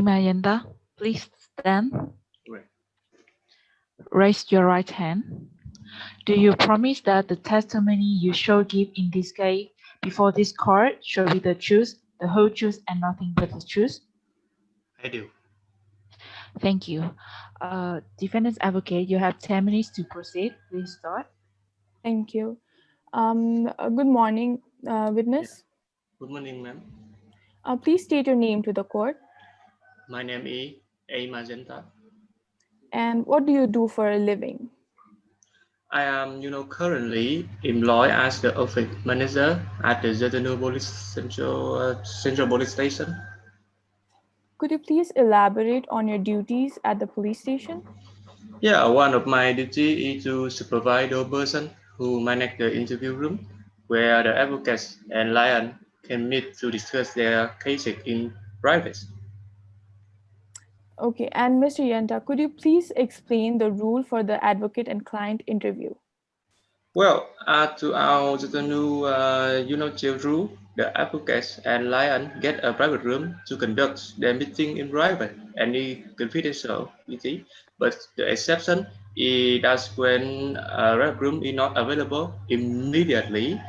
Yenta, please stand. Right. Raise your right hand. Do you promise that the testimony you shall give in this case before this court shall be the truth, the whole truth, and nothing but the truth? I do. Thank you. Defendant's advocate, you have 10 minutes to proceed. Please start. Thank you. Good morning, Yeah. witness. Good morning, ma'am. Please state your name to the court. My name is A. Magenta. And what do you do for a living? I am, currently employed as the office manager at the Zetanu Police Central Police Station. Could you please elaborate on your duties at the police station? Yeah, one of my duty is to supervise the person who manage the interview room, where the advocates and client can meet to discuss their cases in private. Okay, and Mr. Yenta, could you please explain the rule for the advocate and client interview? Well, to our new, jail rule, the advocates and client get a private room to conduct their meeting in private, any confidential meeting. But the exception is that when a private room is not available immediately,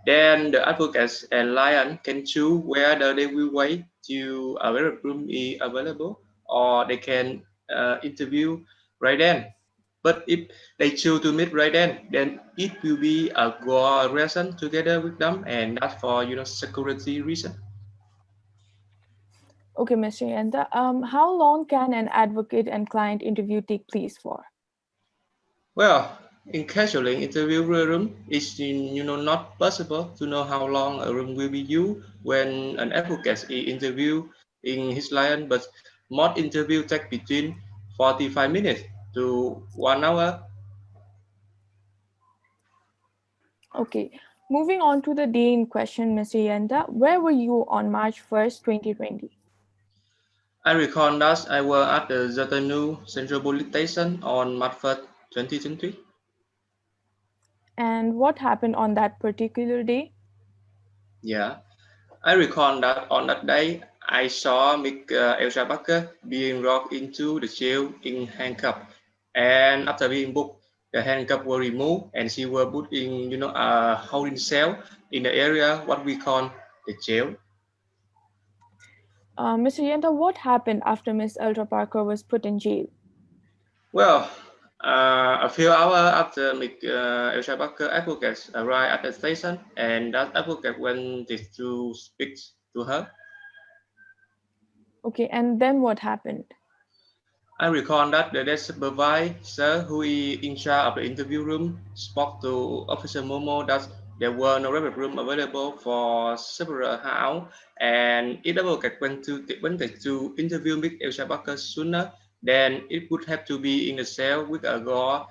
then the advocates and client can choose whether they will wait till a private room is available or they can interview right then. But if they choose to meet right then it will be a go reason together with them, and that's for security reason. Okay, Mr. Yenta, how long can an advocate and client interview take place for? Well, in casualing interview room, it's not possible to know how long a room will be used when an advocate is interview in his client, but most interview take between 45 minutes to 1 hour. Okay, moving on to the day in question, Mr. Yenta, where were you on March 1st, 2020? I recall that I was at the Zatanu Central Police Station on March 1st, 2020. And what happened on that particular day? Yeah, I recall that on that day I saw Mick Elsa Barker being brought into the jail in handcuffs, and after being booked, the handcuffs were removed and she was put in a holding cell in the area what we call the jail. Mr. Yenta, what happened after Miss Ultra Parker was put in jail? Well, a few hours after Mick Elsa Barker advocates arrived at the station, and that advocate went to speak to her. Okay, and then what happened? I recall that the desk supervisor who is in charge of the interview room spoke to Officer Momo that there were no reserved room available for several hours, and if the advocate wanted to interview Miss Elsa Barker sooner, then it would have to be in the cell with a guard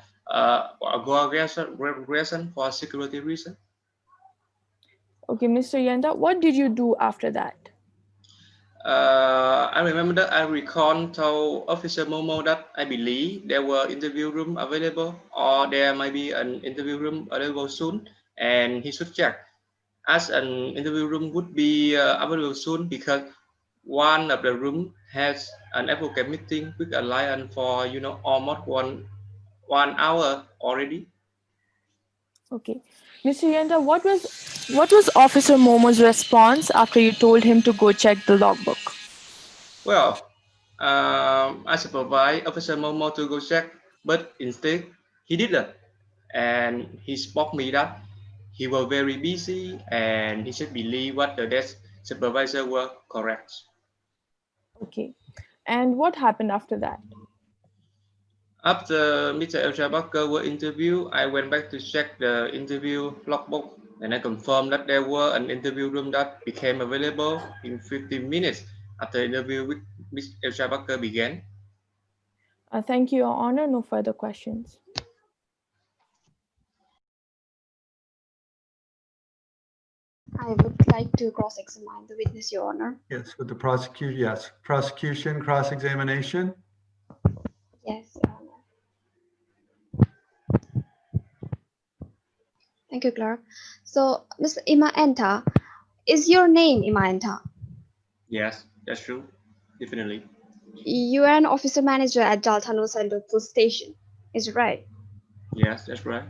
reason for security reason. Okay, Mr. Yenta, what did you do after that? I remember that I recall told Officer Momo that I believe there were interview room available or there might be an interview room available soon, and he should check as an interview room would be available soon because one of the room has an advocate meeting with a lion for almost one hour already. Okay, Mr. Yenta, what was Officer Momo's response after you told him to go check the logbook? Well, I supervised Officer Momo to go check, but instead he didn't. And he spoke me that he was very busy and he should believe what the desk supervisor were correct. Okay, and what happened after that? After Mr. El Barker were interviewed, I went back to check the interview logbook and I confirmed that there were an interview room that became available in 15 minutes after the interview with Mr. El Barker began. Thank you, Your Honor. No further questions. I would like to cross-examine the witness, Your Honor. Yes, with the prosecution, yes. Prosecution, cross-examination. Yes, Your Honor. Thank you, Clerk. So, Mr. Yenta, is your name Yenta? Yes, that's true, definitely. You are an officer manager at Jalthano Central Police Station. Is it right? Yes, that's right.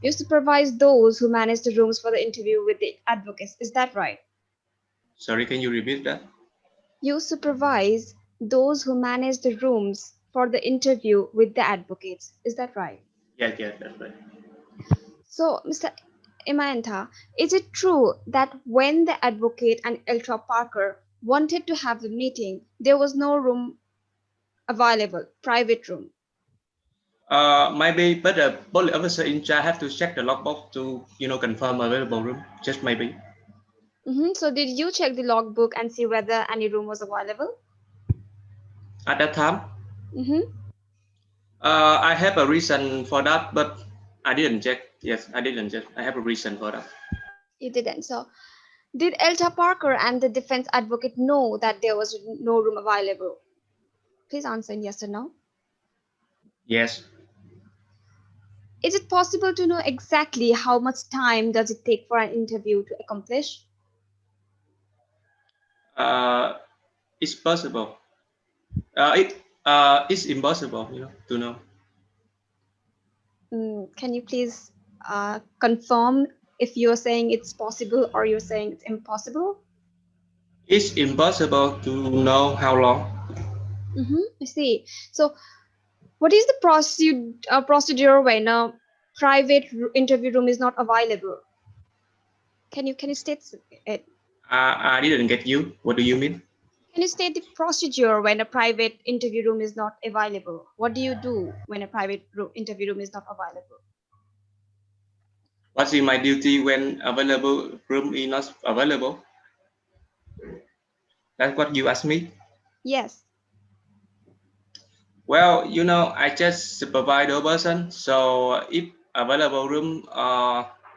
You supervise those who manage the rooms for the interview with the advocates. Is that right? Sorry, can you repeat that? You supervise those who manage the rooms for the interview with the advocates. Is that right? Yes, yes, that's right. So, Mr. Imanta, is it true that when the advocate and Ultra Parker wanted to have the meeting, there was no room available, private room? Maybe, but the police officer in charge have to check the logbook to, confirm available room. Just maybe. So, did you check the logbook and see whether any room was available? At that time, Mm-hmm. I have a reason for that, but I didn't check. Yes, I didn't check. I have a reason for that. You didn't. So, did Elta Parker and the defense advocate know that there was no room available? Please answer in yes or no. Yes, Is it possible to know exactly how much time does it take for an interview to accomplish? uh, it's possible. It's impossible, to know. Can you please confirm if you're saying it's possible or you're saying it's impossible? It's impossible to know how long. I see. So, what is the procedure when a private interview room is not available? Can you state it? I didn't get you. What do you mean? Can you state the procedure when a private interview room is not available? What do you do when a private interview room is not available? What's in my duty when available room is not available? That's what you asked me. Yes. Well, I just supervise the person. So if available room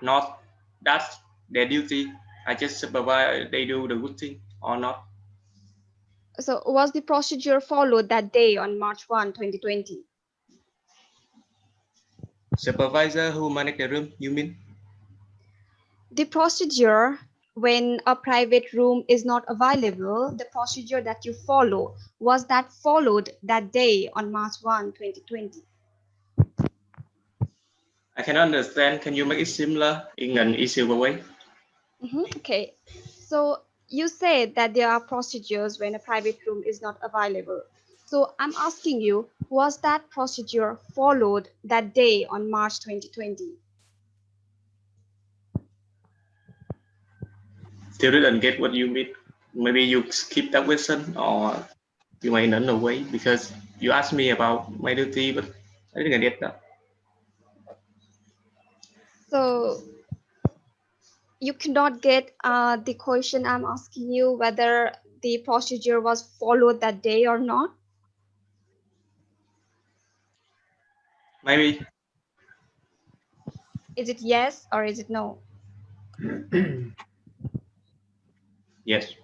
not, that's their duty. I just supervise they do the good thing or not. So, was the procedure followed that day on March 1, 2020? Supervisor who manage the room, you mean? The procedure when a private room is not available, the procedure that you follow, was that followed that day on March 1, 2020? I can understand. Can you make it similar in an easier way? Okay. So you said that there are procedures when a private room is not available. So I'm asking you, was that procedure followed that day on March 2020? Still didn't get what you mean. Maybe you skip that question or you might run away because you asked me about my duty, but I didn't get that. So you cannot get the question I'm asking you whether the procedure was followed that day or not? Maybe. Is it yes or is it no? Yes.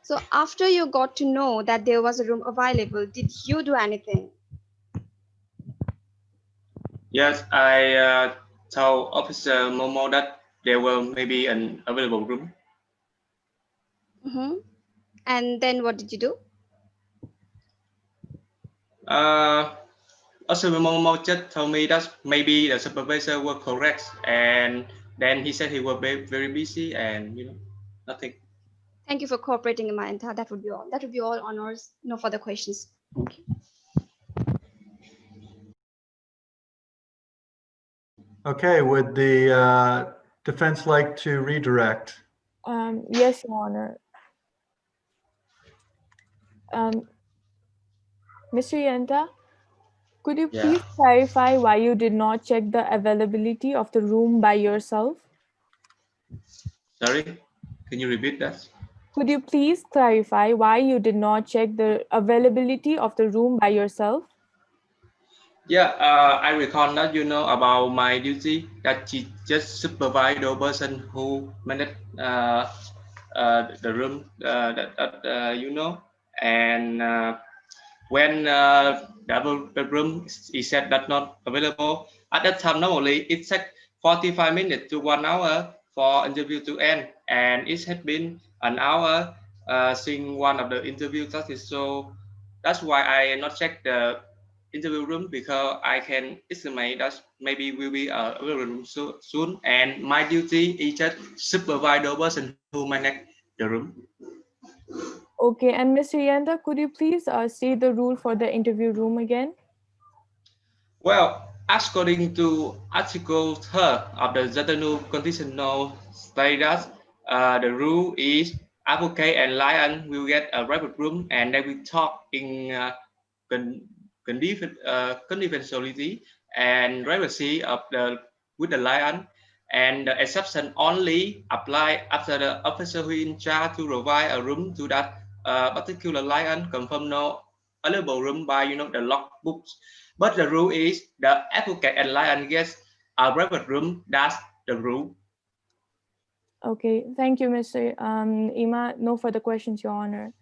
So after you got to know that there was a room available, did you do anything? Yes, I told Officer Momo that there will maybe an available room. And then what did you do? Officer Momo just told me that maybe the supervisor was correct, and then he said he was very busy and nothing. Thank you for cooperating, Amanta. That would be all. That would be all, honors. No further questions. Thank you. Okay, would the defense like to redirect? Yes, Your Honor. Mr. Yenta, could you Yeah. please clarify why you did not check the availability of the room by yourself? Sorry, can you repeat that? Could you please clarify why you did not check the availability of the room by yourself? Yeah, I recall that about my duty that she just supervise the person who manage the room and when the room is said that not available at that time. Normally it takes 45 minutes to 1 hour for interview to end, and it has been an hour seeing one of the interview tactics. So that's why I not check the interview room because I can estimate that maybe will be a room soon. And my duty is just supervise the person who manage the room. Okay, and Mr. Yenta, could you please state the rule for the interview room again? Well, according to Article 3 of the General Constitutional Status, the rule is advocate and lion will get a private room and they will talk in con- confidentiality and privacy of the with the lion, and the exception only apply after the officer who in charge to provide a room to that particular lion confirm no available room by the logbooks. But the rule is the advocate and lion gets a private room. That's the rule. Okay, thank you, Mr. Ima. No further questions, Your Honor.